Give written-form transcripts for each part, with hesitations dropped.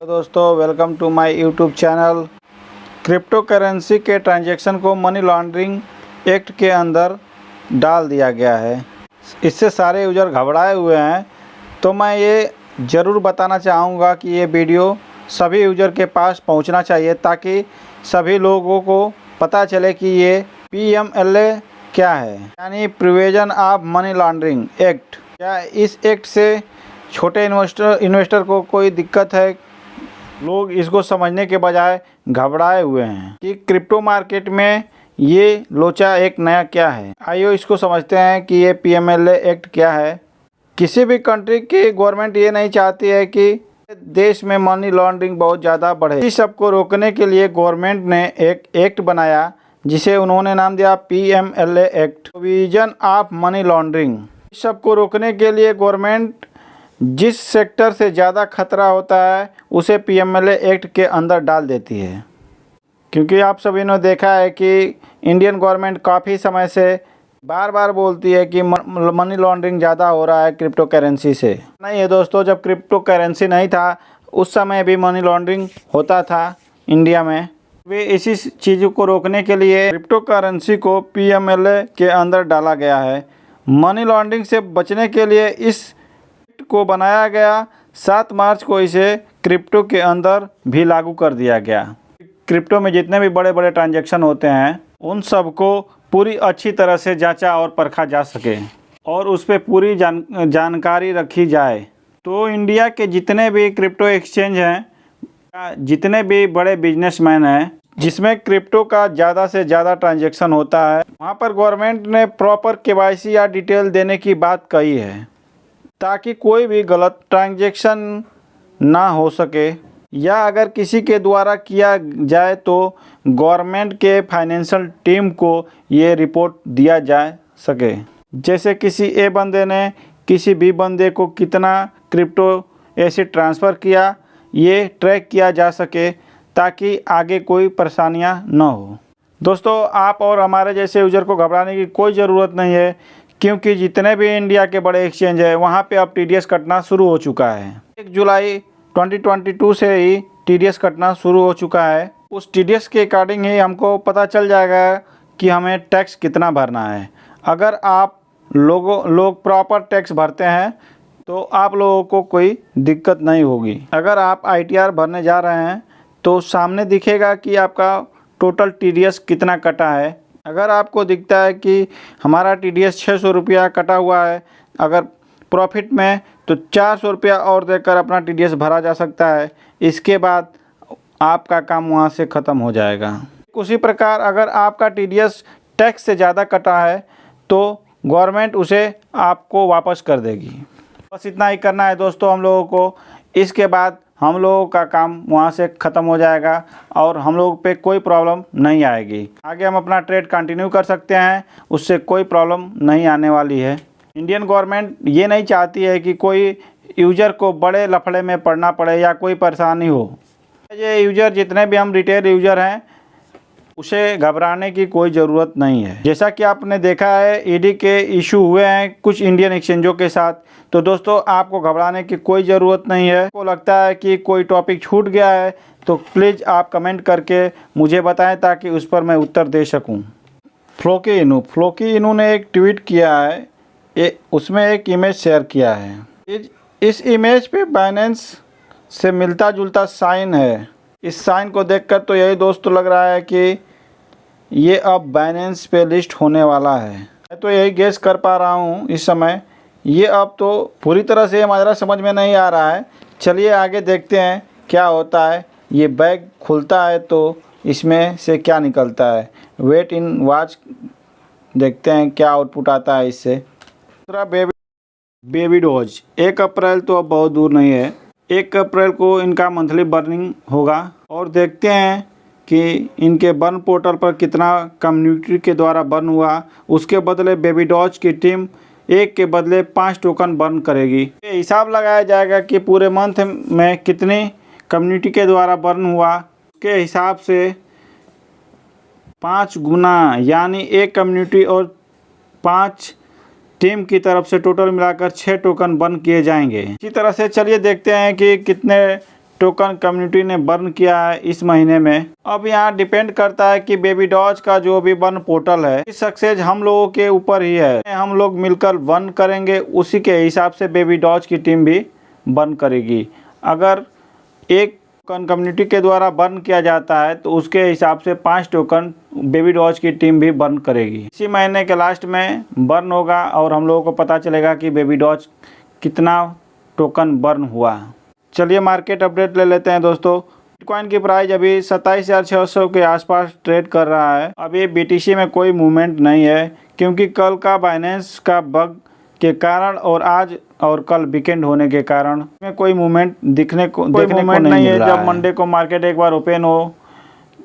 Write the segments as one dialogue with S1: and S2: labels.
S1: तो दोस्तों welcome to my YouTube channel. Crypto currency के ट्रांजैक्शन को मनी लॉन्ड्रिंग एक्ट के अंदर डाल दिया गया है। इससे सारे यूज़र घबराए हुए हैं। तो मैं ये ज़रूर बताना चाहूँगा कि ये वीडियो सभी यूज़र के पास पहुँचना चाहिए ताकि सभी लोगों को पता चले कि ये PMLA क्या है, यानी prevention of money laundering act. क्या इस एक्ट से छोटे इन्वेस्टर को कोई दिक्कत है? लोग इसको समझने के बजाय घबराए हुए हैं कि क्रिप्टो मार्केट में ये लोचा एक नया क्या है। आइए इसको समझते हैं कि ये PMLA एक्ट क्या है। किसी भी कंट्री की गवर्नमेंट ये नहीं चाहती है कि देश में मनी लॉन्ड्रिंग बहुत ज़्यादा बढ़े। इस सब को रोकने के लिए गवर्नमेंट ने एक एक्ट बनाया जिसे उन्होंने नाम दिया PMLA act, prevention of money laundering. इस सब को रोकने के लिए गवर्नमेंट जिस सेक्टर से ज़्यादा खतरा होता है उसे PMLA एक्ट के अंदर डाल देती है। क्योंकि आप सभी ने देखा है कि इंडियन गवर्नमेंट काफ़ी समय से बार बार बोलती है कि मनी लॉन्ड्रिंग ज़्यादा हो रहा है क्रिप्टो करेंसी से। नहीं है दोस्तों, जब क्रिप्टो करेंसी नहीं था उस समय भी मनी लॉन्ड्रिंग होता था इंडिया में। वे इसी चीज़ों को रोकने के लिए क्रिप्टो करेंसी को PMLA के अंदर डाला गया है। मनी लॉन्ड्रिंग से बचने के लिए इस को बनाया गया। 7 मार्च को इसे क्रिप्टो के अंदर भी लागू कर दिया गया। क्रिप्टो में जितने भी बड़े बड़े ट्रांजैक्शन होते हैं उन सब को पूरी अच्छी तरह से जांचा और परखा जा सके और उस पर पूरी जानकारी रखी जाए। तो इंडिया के जितने भी क्रिप्टो एक्सचेंज हैं, जितने भी बड़े बिजनेसमैन हैं जिसमें क्रिप्टो का ज़्यादा से ज़्यादा ट्रांजैक्शन होता है, वहाँ पर गवर्नमेंट ने प्रॉपर KYC या डिटेल देने की बात कही है ताकि कोई भी गलत ट्रांजैक्शन ना हो सके, या अगर किसी के द्वारा किया जाए तो गवर्नमेंट के फाइनेंशियल टीम को ये रिपोर्ट दिया जा सके। जैसे किसी ए बंदे ने किसी बी बंदे को कितना क्रिप्टो एसेट ट्रांसफ़र किया, ये ट्रैक किया जा सके ताकि आगे कोई परेशानियां न हो। दोस्तों, आप और हमारे जैसे यूज़र को घबराने की कोई ज़रूरत नहीं है, क्योंकि जितने भी इंडिया के बड़े एक्सचेंज है वहाँ पे अब TDS कटना शुरू हो चुका है। 1 जुलाई 2022 से ही TDS कटना शुरू हो चुका है। उस TDS के अकॉर्डिंग ही हमको पता चल जाएगा कि हमें टैक्स कितना भरना है। अगर आप लोग प्रॉपर टैक्स भरते हैं तो आप लोगों को कोई दिक्कत नहीं होगी। अगर आप ITR भरने जा रहे हैं तो सामने दिखेगा कि आपका टोटल TDS कितना कटा है। अगर आपको दिखता है कि हमारा TDS 600 रुपया कटा हुआ है अगर प्रॉफिट में, तो 400 रुपया और देकर अपना TDS भरा जा सकता है। इसके बाद आपका काम वहाँ से ख़त्म हो जाएगा। उसी प्रकार अगर आपका TDS टैक्स से ज़्यादा कटा है तो गवर्नमेंट उसे आपको वापस कर देगी। बस इतना ही करना है दोस्तों हम लोगों को। इसके बाद हम लोगों का काम वहाँ से ख़त्म हो जाएगा और हम लोग पे कोई प्रॉब्लम नहीं आएगी। आगे हम अपना ट्रेड कंटिन्यू कर सकते हैं, उससे कोई प्रॉब्लम नहीं आने वाली है। इंडियन गवर्नमेंट ये नहीं चाहती है कि कोई यूज़र को बड़े लफड़े में पड़ना पड़े या कोई परेशानी हो। ये यूज़र जितने भी हम रिटेल यूज़र हैं उसे घबराने की कोई ज़रूरत नहीं है। जैसा कि आपने देखा है ED के इशू हुए हैं कुछ इंडियन एक्सचेंजों के साथ। तो दोस्तों, आपको घबराने की कोई ज़रूरत नहीं है। आपको लगता है कि कोई टॉपिक छूट गया है तो प्लीज़ आप कमेंट करके मुझे बताएं ताकि उस पर मैं उत्तर दे सकूं। फ्लोकी इनू ने एक ट्वीट किया है, उसमें एक इमेज शेयर किया है। इस इमेज पे बाइनेंस से मिलता जुलता साइन है। इस साइन को देखकर तो यही दोस्तों लग रहा है कि ये अब बाइनेंस पे लिस्ट होने वाला है। मैं तो यही गेस कर पा रहा हूँ इस समय। ये अब तो पूरी तरह से हमारा समझ में नहीं आ रहा है। चलिए आगे देखते हैं क्या होता है। ये बैग खुलता है तो इसमें से क्या निकलता है। वेट इन वॉच, देखते हैं क्या आउटपुट आता है इससे। दूसरा बेबी डॉज 1 अप्रैल तो अब बहुत दूर नहीं है। 1 अप्रैल को इनका मंथली बर्निंग होगा और देखते हैं कि इनके बर्न पोर्टल पर कितना कम्युनिटी के द्वारा बर्न हुआ। उसके बदले बेबी डॉज की टीम 1 के बदले 5 टोकन बर्न करेगी। ये हिसाब लगाया जाएगा कि पूरे मंथ में कितनी कम्युनिटी के द्वारा बर्न हुआ। उसके हिसाब से 5 गुना, यानी 1 कम्युनिटी और 5 टीम की तरफ से टोटल मिलाकर 6 टोकन बर्न किए जाएंगे। इसी तरह से चलिए देखते हैं कि कितने टोकन कम्युनिटी ने बर्न किया है इस महीने में। अब यहाँ डिपेंड करता है कि बेबी डॉज का जो भी बर्न पोर्टल है, इस सक्सेस हम लोगों के ऊपर ही है। हम लोग मिलकर बर्न करेंगे, उसी के हिसाब से बेबी डॉज की टीम भी बर्न करेगी। अगर एक टोकन कम्युनिटी के द्वारा बर्न किया जाता है तो उसके हिसाब से 5 टोकन बेबी डॉज की टीम भी बर्न करेगी। इसी महीने के लास्ट में बर्न होगा और हम लोगों को पता चलेगा कि बेबी डॉज कितना टोकन बर्न हुआ। चलिए मार्केट अपडेट ले लेते हैं दोस्तों। बिटकॉइन की प्राइस अभी 27,600 के आसपास ट्रेड कर रहा है। अभी BTC में कोई मूवमेंट नहीं है, क्योंकि कल का बाइनेंस का बग के कारण और आज और कल वीकेंड होने के कारण में कोई मूवमेंट देखने को नहीं है। जब मंडे को मार्केट एक बार ओपन हो,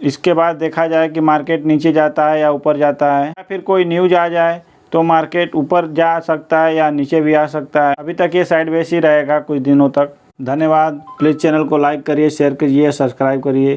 S1: इसके बाद देखा जाए कि मार्केट नीचे जाता है या ऊपर जाता है, या फिर कोई न्यूज आ जाए तो मार्केट ऊपर जा सकता है या नीचे भी आ सकता है। अभी तक ये साइडवेज ही रहेगा कुछ दिनों तक। धन्यवाद। प्लीज़ चैनल को लाइक करिए, शेयर कीजिए, सब्सक्राइब करिए।